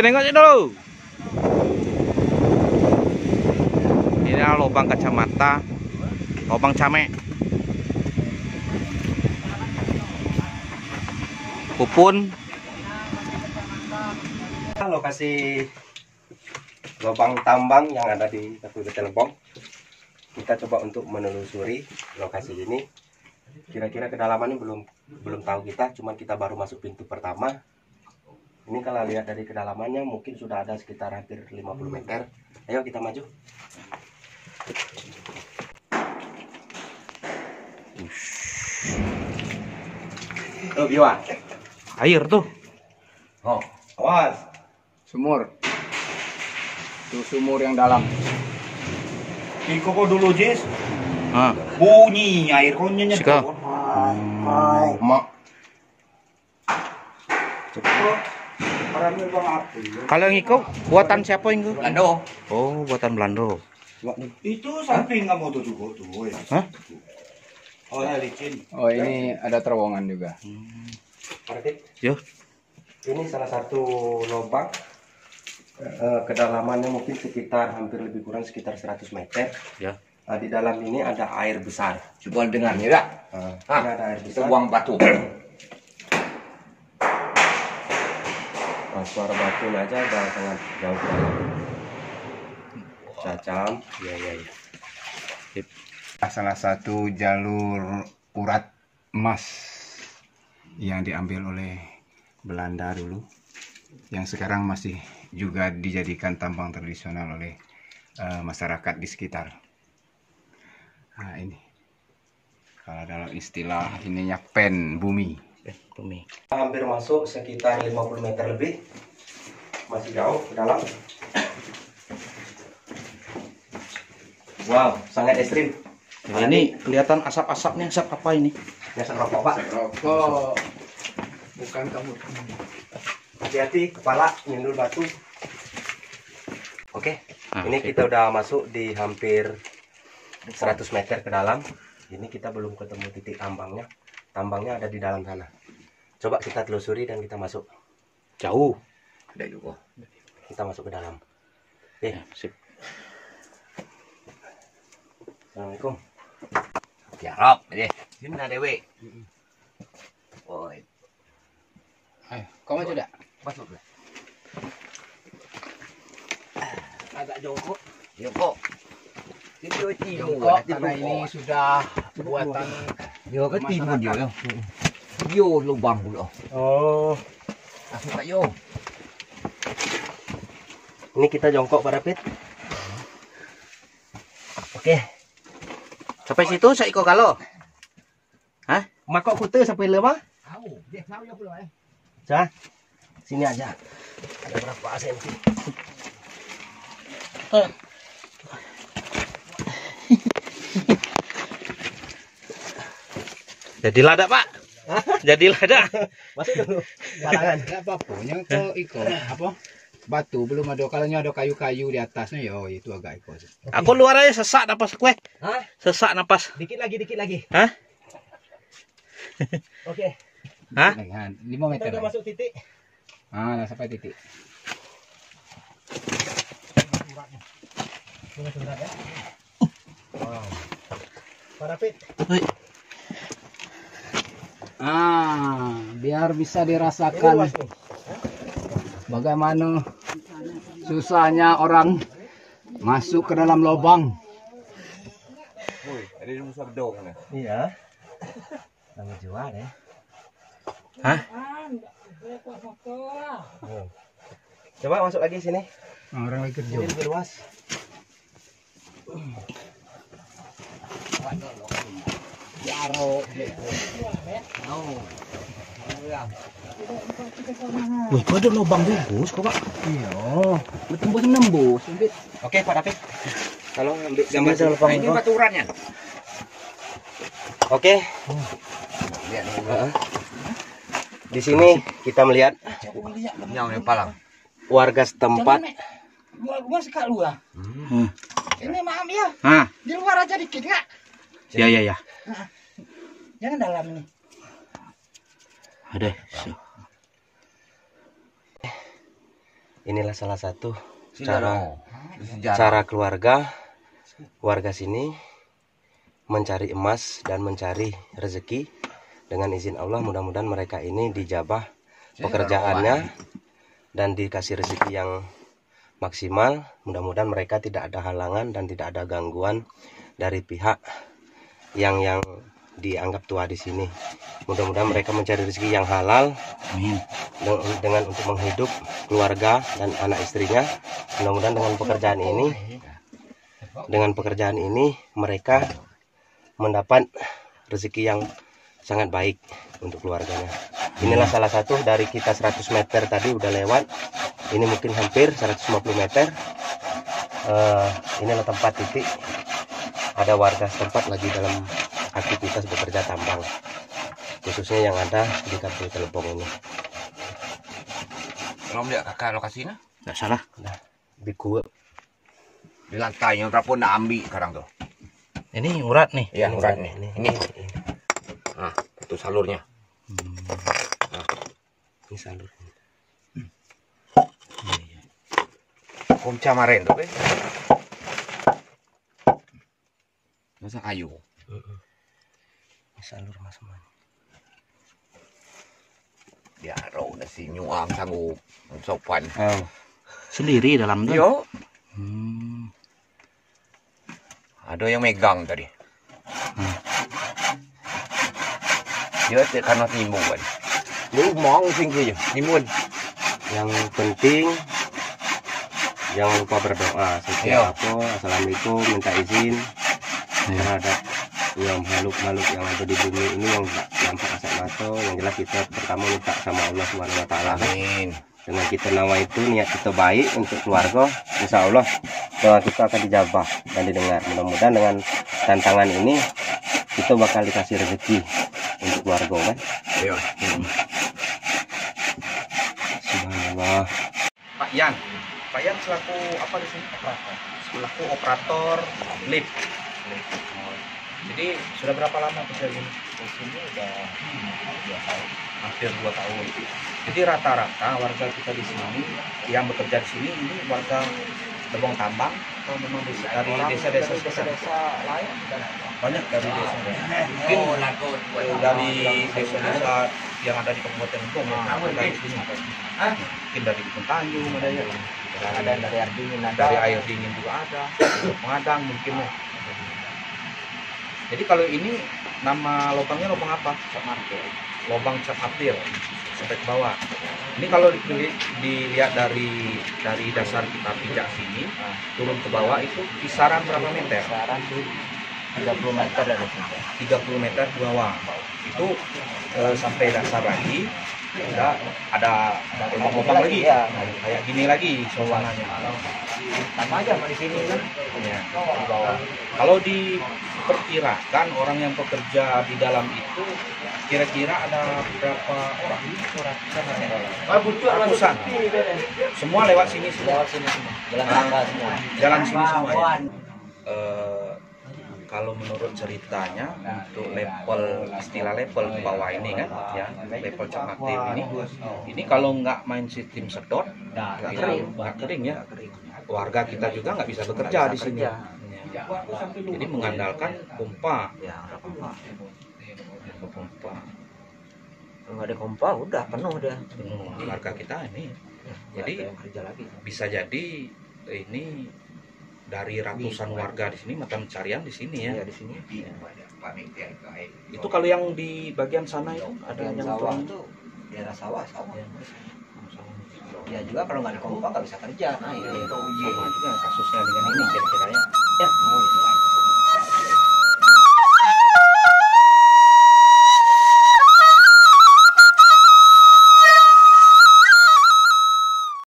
Nengok dulu. Ini adalah lubang kacamata, lubang camek. Pupun. Lokasi lubang tambang yang ada di Batu Betelbong. Kita coba untuk menelusuri lokasi ini. Kira-kira kedalamannya belum tahu kita, cuman kita baru masuk pintu pertama. Ini kalau lihat dari kedalamannya mungkin sudah ada sekitar hampir 50 meter. Ayo kita maju. Tuh, Biwa. Air tuh. Oh, awas. Sumur. Tuh sumur yang dalam. Iko kok dulu, Jis. Ah. Bunyi air konnya Sika. Mak. Kalau yang ikut buatan siapa yang ikut? Belando. Oh, buatan Belanda. Itu samping kamu tuh juga tuh ya. Hah? Oh, ya, licin. Oh, ini ada terowongan juga. Yo. Ini salah satu lubang. Kedalamannya mungkin sekitar hampir lebih kurang sekitar 100 meter. Ya. Di dalam ini ada air besar. Coba dengar ya. Ini ada air besar. Buang batu. Suara batunya aja udah sangat jauh dalam. Cacam. Ya. Salah satu jalur urat emas yang diambil oleh Belanda dulu, yang sekarang masih juga dijadikan tambang tradisional oleh masyarakat di sekitar. Nah, ini kalau dalam istilah ininya pen bumi. Bumi. Hampir masuk sekitar 50 meter lebih. Masih jauh ke dalam. Wow, sangat ekstrim. Nah, ini kelihatan asap-asapnya, asap apa ini? Biasa rokok, Pak. Rokok. Bukan kabut. Hati-hati, kepala nyundul batu. Oke, ini kita udah masuk di hampir 100 meter ke dalam. Ini kita belum ketemu titik tambangnya. Tambangnya ada di dalam sana. Coba kita telusuri dan kita masuk. Jauh. Ada juga. Kita masuk ke dalam. Oke. Ya, sip. Assalamualaikum. Tiarap deh. Sini ada dewe. Oi. Ayo, kau maju dah. Masuk deh. Agak jongkok. Jongkok. Itu Jongkok karena ini sudah buatan Yo ke timun yo. Yo lubang dulu. Oh. Masuk Pak yo. Ini kita jongkok, Pak Rapid. Oke. Sampai situ saya ikut kalau. Hah? Makok kute sampai lemah? Tahu, dia tahu yo belum Cah. Sini aja. Ada berapa senti? Jadilah ada, Pak. Jadilah ada. Masuk dulu. Barangan. Enggak apa-apa, yang kau ikut apa? Batu belum ada, kalau ada kayu-kayu di atasnya ya itu agak ikut. Aku luar aja sesak napas kue. Hah? Sesak napas. Dikit lagi, dikit lagi. Hah? Oke. Hah? 5 Kita meter. udah masuk titik. Ah, dah sampai titik. Sebentar ya. Wow. Pak Rapid. Ah, biar bisa Ini dirasakan luas nih. bagaimana susahnya orang masuk ke dalam lubang. Woi, ada di musuh bedong kan. Iya. Sama jual ya. Hah? Coba masuk lagi sini. Nah, orang lagi kerja. Ini lebih luas. Wih, itu ada lubang bagus kok, Pak. Iya, bertembus nembus. Oke, Pak Rapid. Tolong ambil Ini gambar ada lubang Ini itu. baturannya. Oke. Lihat nih. Heeh. Di sini kita melihat Yang palang. warga setempat. Gua suka lu ah. Ini maaf ya, Hah? di luar aja dikit nggak? Ya ya ya. Jangan dalam ini. Ada. Inilah salah satu Sejarah. cara keluarga warga sini mencari emas dan mencari rezeki. Dengan izin Allah, mudah-mudahan mereka ini dijabah pekerjaannya dan dikasih rezeki yang maksimal. Mudah-mudahan mereka tidak ada halangan dan tidak ada gangguan dari pihak yang dianggap tua di sini. Mudah-mudahan mereka mencari rezeki yang halal. Amin. Dengan untuk menghidup keluarga dan anak istrinya. Mudah-mudahan dengan pekerjaan ini mereka mendapat rezeki yang sangat baik untuk keluarganya. Inilah salah satu dari kita 100 meter tadi udah lewat. Ini mungkin hampir 150 meter. Inilah tempat titik ada warga setempat lagi dalam aktivitas bekerja tambang, khususnya yang ada di Katu Telebong ini. Kalau melihat kakak lokasinya, Nggak salah. Nah, di gua di lantainya berapa nak ambil sekarang tuh? Ini urat nih. Iya, urat nih. Ini. ini Nah, itu salurnya. salur. Kunca kemarin tuh, masa kayu. Ini salur mas semuanya. Ya, roh nasi nyuang sanggup sopan. Oh. Sendiri dalam tuh. Yo, ada yang megang tadi. Dia karena timbul kan. Lu mau tinggi aja, timbul. Yang penting jangan lupa berdoa setiap apa. Assalamualaikum, minta izin terhadap yang makhluk-makhluk yang ada di bumi ini yang nampak kasat mata. Yang jelas kita pertama minta sama Allah Subhanahu Wa Taala. Amin. Dengan kita nawa itu niat kita baik untuk keluarga, insya Allah doa kita akan dijabah dan didengar. Mudah-mudahan dengan tantangan ini kita bakal dikasih rezeki untuk keluarga kan. Ayo. Subhanallah. Pak Yan selaku apa di sini? Selaku operator lift. Jadi sudah berapa lama kerja di sini? Udah 2 tahun. Hampir 2 tahun. Jadi rata-rata warga kita di sini yang bekerja di sini ini warga Lebong Tambang atau memang dari desa-desa lain? Banyak dari desa. Mungkin dari desa-desa yang ada di Kabupaten Lebong ada di sini. Mungkin dari Bukun Tanjung ada ya. Ada dari air dingin, dari air dingin juga ada. Pengadang mungkin ya. Jadi kalau ini nama lubangnya lubang apa? Lubang Cap April sampai ke bawah. Ini kalau dilihat dari dasar kita pijak sini turun ke bawah itu kisaran berapa meter? Kisaran 30 meter dari sini. 30 meter ke bawah. Itu sampai dasar lagi udah ada lubang lagi ya, kayak gini lagi suasananya. Sama aja di sini kan. Ya, di bawah. Kalau diperkirakan orang yang bekerja di dalam itu kira-kira ada berapa orang? Ratusan. Semua lewat sini semua. Jalan sini semua. Kalau menurut ceritanya untuk istilah level ke bawah ini kan ya, level Cap April ini kalau nggak main sistem sedot nggak kering ya, warga kita juga nggak bisa bekerja di sini. Jadi mengandalkan pompa. Pompa. Kalau nggak ada pompa udah penuh dia. Warga kita ini. Jadi bisa jadi ini dari ratusan warga di sini mata pencarian di sini ya. Di sini. Itu kalau yang di bagian sana itu ada yang sawah itu daerah sawah. Ya juga kalau nggak ada pompa nggak bisa kerja. Nah itu sama juga kasusnya dengan ini kira-kiranya.